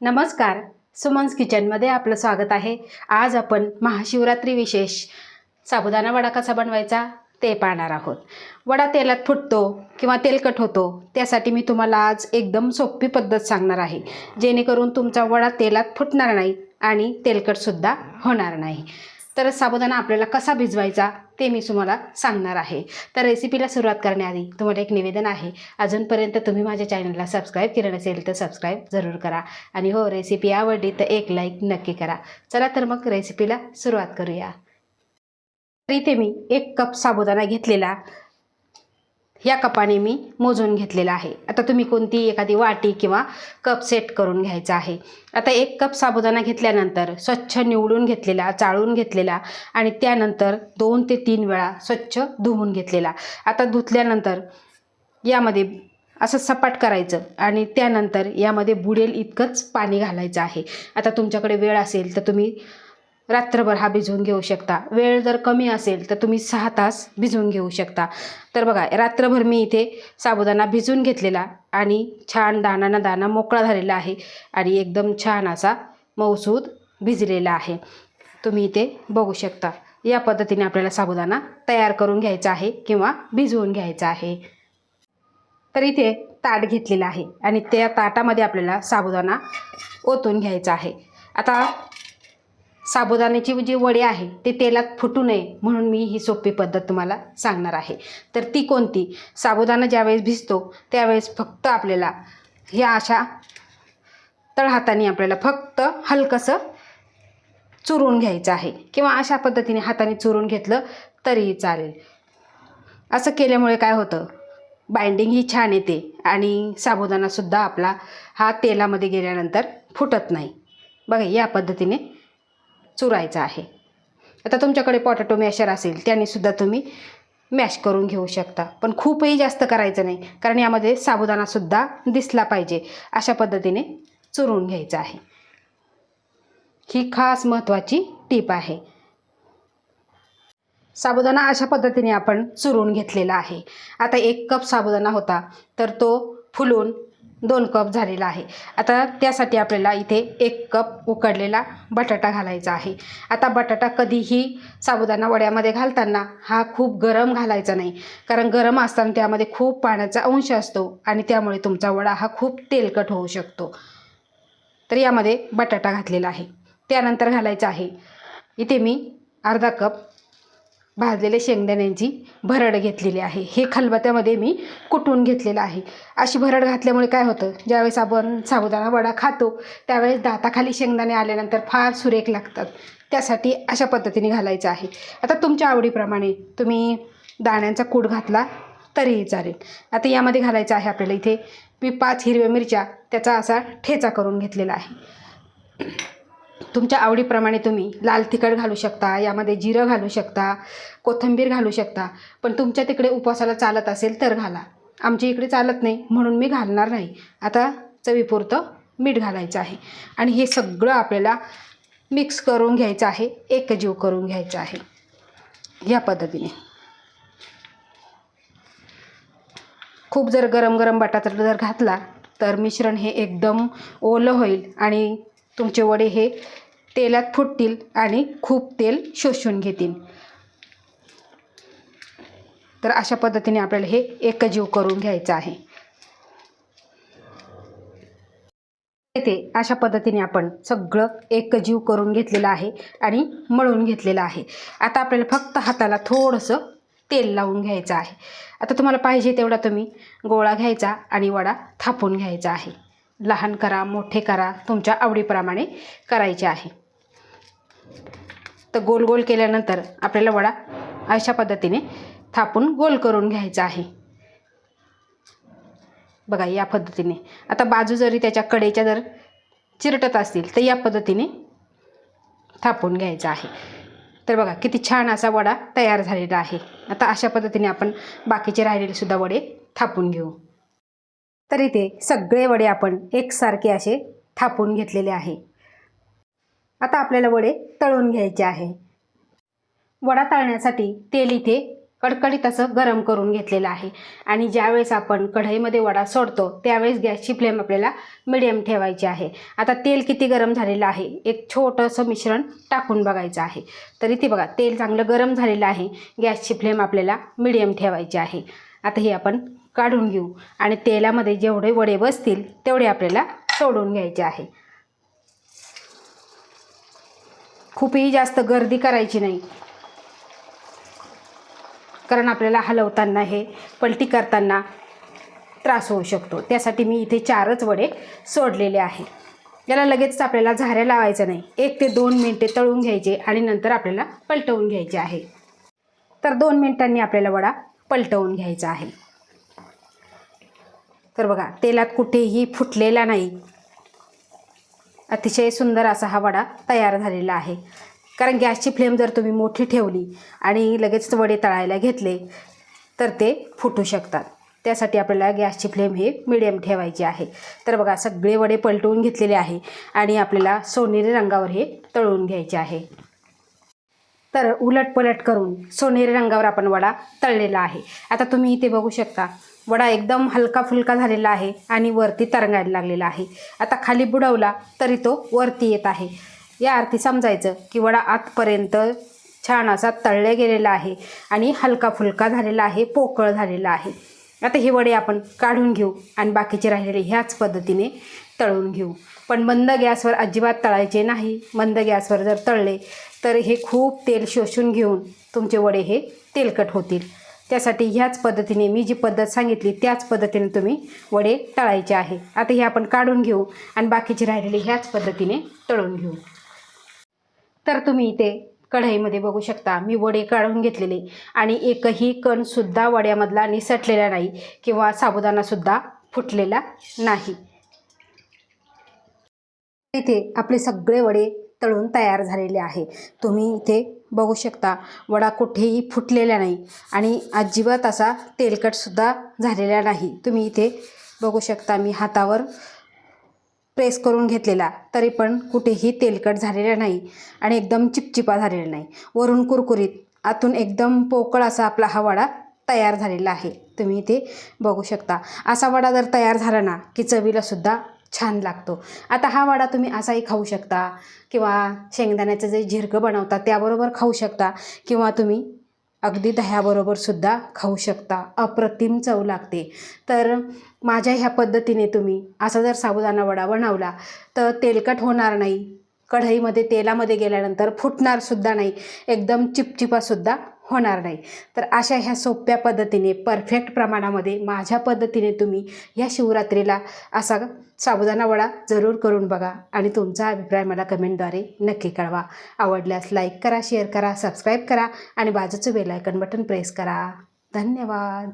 नमस्कार, सुमन्स किचनमध्ये आपलं स्वागत आहे। आज आपण महाशिवरात्री विशेष साबुदाणा वडा कसा बनवायचा ते पाहणार आहोत। वडा तेलात फुटतो किंवा तेलकट होतो, त्यासाठी मी तुम्हाला आज एकदम सोपी पद्धत सांगणार आहे, जेणेकरून तुमचा वडा तेलात फुटणार नाही आणि तेलकट सुद्धा होणार नाही। तर साबुदाणा आपल्याला कसा भिजवायचा ते मी तुम्हाला सांगणार आहे। तर रेसिपीला सुरुवात करण्याआधी तुम्हाला एक निवेदन आहे, अजूनपर्यंत तुम्ही माझ्या चॅनलला सबस्क्राईब केलं नसेल तर सबस्क्राईब जरूर करा आणि हो, रेसिपी आवडली तर एक लाईक नक्की करा। चला तर मग रेसिपीला सुरुवात करूया। तर इथे मी 1 कप साबुदाणा घेतलेला, या कपाने मी मोजून घेतलेला आहे। आता तुम्ही कोणती एखादी वाटी किंवा कप सेट करून घ्यायचा आहे। आता 1 कप साबुदाणा घेतल्यानंतर स्वच्छ निवडून घेतलेला, चाळून घेतलेला आणि त्यानंतर 2 ते 3 वेळा स्वच्छ धुवून घेतलेला। आता धुतल्यानंतर यामध्ये असं सपाट करायचं आणि त्यानंतर यामध्ये बुडेल इतकंच पाणी घालायचं आहे। आता तुमच्याकडे वेळ असेल तर तुम्ही रात्रभर हा भिजवून घेऊ शकता, वेळ जर कमी असेल तर तुम्ही 6 तास भिजवून घेऊ शकता। तर बघा, रात्रभर मी इथे साबुदाणा भिजवून घेतलेला आणि छान दाणा ना दाणा मोकळा झालेला आहे आणि एकदम छान असा मऊसूद भिजलेला आहे। तुम्ही इथे बघू शकता, या पद्धतीने आपल्याला साबुदाणा तयार करून घ्यायचा आहे किंवा भिजवून घ्यायचा आहे। तर इथे ताट घेतलेला आहे आणि त्या ताटामध्ये आपल्याला साबुदाणा ओतून घ्यायचा आहे। आता साबुदाण्याची जी वडी आहे ते तेलात फुटू नये म्हणून मी ही सोपी पद्धत तुम्हाला सांगणार आहे। तर ती कोणती? साबुदाणा ज्यावेळेस भिजतो त्यावेळेस फक्त आपल्याला ह्या अशा तळहाताने आपल्याला फक्त हलकंसं चुरून घ्यायचं आहे किंवा अशा पद्धतीने हाताने चुरून घेतलं तरीही चालेल। असं केल्यामुळे काय होतं, बाइंडिंग ही छान येते आणि साबुदाणासुद्धा आपला हा तेलामध्ये गेल्यानंतर फुटत नाही। बघा, या पद्धतीने चुरायचा आहे। आता तुमच्याकडे पोटॅटो मॅशर असेल त्याने सुद्धा तुम्ही मॅश करून घेऊ शकता, पण खूपही जास्त करायचं नाही, कारण यामध्ये साबुदाणासुद्धा दिसला पाहिजे। अशा पद्धतीने चुरून घ्यायचं आहे, ही खास महत्त्वाची टीप आहे। साबुदाणा अशा पद्धतीने आपण चुरून घेतलेला आहे। आता 1 कप साबुदाणा होता तर तो फुलून 2 कप झालेला आहे। आता त्यासाठी आपल्याला इथे 1 कप उकडलेला बटाटा घालायचा आहे। आता बटाटा कधीही साबुदाणा वड्यामध्ये घालताना हा खूप गरम घालायचा नाही, कारण गरम असताना त्यामध्ये खूप पाण्याचा अंश असतो आणि त्यामुळे तुमचा वडा हा खूप तेलकट होऊ शकतो। तर यामध्ये बटाटा घातलेला आहे। त्यानंतर घालायचं आहे इथे मी अर्धा कप भाजलेले शेंगदाण्यांची भरड घेतलेली आहे। हे खलबत्त्यामध्ये मी कुटून घेतलेलं आहे। अशी भरड घातल्यामुळे काय होतं, ज्यावेळेस आपण साबुदाणा वडा खातो त्यावेळेस दाताखाली शेंगदाणे आल्यानंतर फार सुरेख लागतात, त्यासाठी अशा पद्धतीने घालायचं आहे। आता तुमच्या आवडीप्रमाणे तुम्ही दाण्यांचा कूट घातला तरीही चालेल। आता यामध्ये घालायचं आहे आपल्याला इथे मी 5 हिरव्या मिरच्या, त्याचा असा ठेचा करून घेतलेला आहे। तुमच्या आवडीप्रमाणे तुम्ही लाल तिखट घालू शकता, यामध्ये जिरं घालू शकता, कोथिंबीर घालू शकता, पण तुमच्या तिकडे उपवासाला चालत असेल तर घाला। आमच्या इकडे चालत नाही म्हणून मी घालणार नाही। आता चवीपुरतं मीठ घालायचं आहे आणि हे सगळं आपल्याला मिक्स करून घ्यायचं आहे, एकजीव करून घ्यायचं आहे या पद्धतीने। खूप जर गरम गरम बटाटा जर घातला तर मिश्रण हे एकदम ओलं होईल आणि तुमचे वडे हे तेलात फुटतील आणि खूप तेल शोषून घेतील। तर अशा पद्धतीने आपल्याला हे एकजीव करून घ्यायचं आहे। इथे अशा पद्धतीने आपण सगळं एकजीव करून घेतलेलं आहे आणि मळून घेतलेलं आहे। आता आपल्याला फक्त हाताला थोडंसं तेल लावून घ्यायचं आहे। आता तुम्हाला पाहिजे तेवढा तुम्ही गोळा घ्यायचा आणि वडा थापून घ्यायचा आहे। लहान करा, मोठे करा, तुमच्या आवडीप्रमाणे करायचे आहे। तर गोल गोल केल्यानंतर आपल्याला वडा अशा पद्धतीने थापून गोल करून घ्यायचा आहे। बघा, या पद्धतीने। आता बाजू जरी त्याच्या कडेच्या जर चिरटत असतील तर या पद्धतीने थापून घ्यायचा आहे। तर बघा, किती छान असा वडा तयार झालेला आहे। आता अशा पद्धतीने आपण बाकीचे राहिलेले सुद्धा वडे थापून घेऊ। तर इथे सगळे वडे आपण एकसारखे असे थापून घेतलेले आहे। आता आपल्याला वडे तळून घ्यायचे आहे। वडा तळण्यासाठी तेल इथे कडकडीत असं गरम करून घेतलेलं आहे. आणि ज्यावेळेस आपण कढईमध्ये वडा सोडतो त्यावेळेस गॅसची फ्लेम आपल्याला मिडियम ठेवायची आहे. आता तेल किती गरम झालेलं आहे, एक छोटंसं मिश्रण टाकून बघायचं आहे. तर इथे बघा तेल चांगलं गरम झालेलं आहे. गॅसची फ्लेम आपल्याला मिडियम ठेवायची आहे. आता हे आपण काढून घेऊ आणि तेलामध्ये जेवढे वडे बसतील तेवढे आपल्याला सोडून घ्यायचे आहे. खूपही जास्त गर्दी करायची नाही, कारण आपल्याला हलवताना हे पलटी करताना त्रास होऊ शकतो. त्यासाठी मी इथे 4च वडे सोडलेले आहे. याला लगेच आपल्याला झाऱ्या लावायचं नाही, 1 ते 2 मिनिटे तळून घ्यायचे आणि नंतर आपल्याला पलटवून घ्यायचे आहे. तर 2 मिनिटांनी आपल्याला वडा पलटवून घ्यायचा आहे. तर बघा तेलात कुठेही फुटलेला नाही, अतिशय सुंदर असा हा वडा तयार झालेला आहे. कारण गॅसची फ्लेम जर तुम्ही मोठी ठेवली आणि लगेच वडे तळायला घेतले तर ते फुटू शकतात. त्यासाठी आपल्याला गॅसची फ्लेम हे मिडियम ठेवायची आहे. तर बघा सगळे वडे पलटवून घेतलेले आहे आणि आपल्याला सोनेरी रंगावर हे तळून घ्यायचे आहे. तर उलटपलट करून सोनेरी रंगावर आपण वडा तळलेला आहे. आता तुम्ही इथे बघू शकता वडा एकदम हलका फुलका झालेला आहे आणि वरती तरंगायला लागलेला आहे. आता खाली बुडवला तरी तो वरती येत आहे. या अर्थी समजायचं की वडा आतपर्यंत छान असा तळले गेलेला आहे आणि हलका फुलका झालेला आहे, पोकळ झालेला आहे. आता हे वडे आपण काढून घेऊ आणि बाकीचे राहिलेले ह्याच पद्धतीने तळून घेऊ. पण मंद गॅसवर अजिबात तळायचे नाही. मंद गॅसवर जर तळले तर हे खूप तेल शोषून घेऊन तुमचे वडे हे तेलकट होतील. त्यासाठी ह्याच पद्धतीने मी जी पद्धत सांगितली त्याच पद्धतीने तुम्ही वडे तळायचे आहे. आता हे आपण काढून घेऊ आणि बाकीचे राहिलेले ह्याच पद्धतीने तळून घेऊ. तर तुम्ही इथे कढईमध्ये बघू शकता मी वडे काढून घेतलेले आणि एकही कणसुद्धा वड्यामधला निसटलेला नाही किंवा साबुदाणासुद्धा फुटलेला नाही. इथे आपले सगळे वडे तळून तयार झालेले आहे. तुम्ही इथे बघू शकता वडा कुठेही फुटलेला नाही आणि अजिबात असा तेलकटसुद्धा झालेला नाही. तुम्ही इथे बघू शकता मी हातावर प्रेस करून घेतलेला तरी पण कुठेही तेलकट झालेला नाही आणि एकदम चिपचिपा झालेला नाही. वरून कुरकुरीत, आतून एकदम पोकळ असा आपला हा वडा तयार झालेला आहे. तुम्ही इथे बघू शकता असा वडा जर तयार झाला ना की चवीलासुद्धा छान लागतो. आता हा वडा तुम्ही असाही खाऊ शकता किंवा शेंगदाण्याचं जे झिरकं बनवतात त्याबरोबर खाऊ शकता किंवा तुम्ही अगदी दह्याबरोबरसुद्धा खाऊ शकता. अप्रतिम चव लागते. तर माझ्या ह्या पद्धतीने तुम्ही असा जर साबुदाणा वडा बनवला तर तेलकट होणार नाही, कढईमध्ये तेलामध्ये गेल्यानंतर फुटणारसुद्धा नाही, एकदम चिपचिपासुद्धा होणार नाही. तर अशा ह्या सोप्या पद्धतीने परफेक्ट प्रमाणामध्ये माझ्या पद्धतीने तुम्ही ह्या शिवरात्रीला असा साबुदाणा वडा जरूर करून बघा आणि तुमचा अभिप्राय मला कमेंटद्वारे नक्की कळवा. आवडल्यास लाईक करा, शेअर करा, सबस्क्राईब करा आणि बाजूचं बेल आयकॉन बटन प्रेस करा. धन्यवाद.